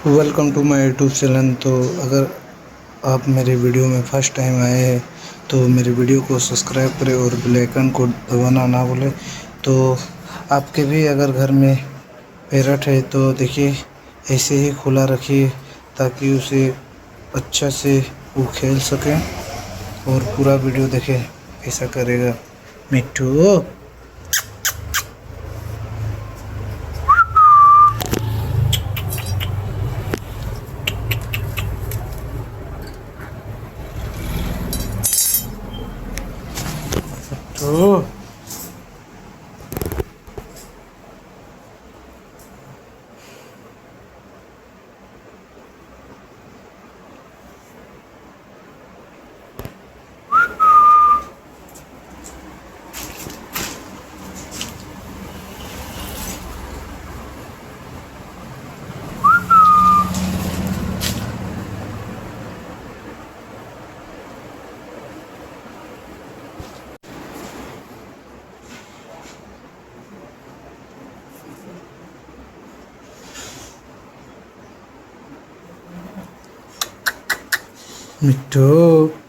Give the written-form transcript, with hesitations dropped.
Welcome to my YouTube channel. तो अगर आप मेरे वीडियो में फर्स्ट टाइम आए हैं तो मेरे वीडियो को सब्सक्राइब करें और बेल आइकन को दबाना ना भूलें। तो आपके भी अगर घर में पैरट है तो देखिए ऐसे ही खुला रखिए ताकि उसे अच्छा से वो खेल सकें और पूरा वीडियो देखें कैसा करेगा मिट्टू। तो मिट्टू।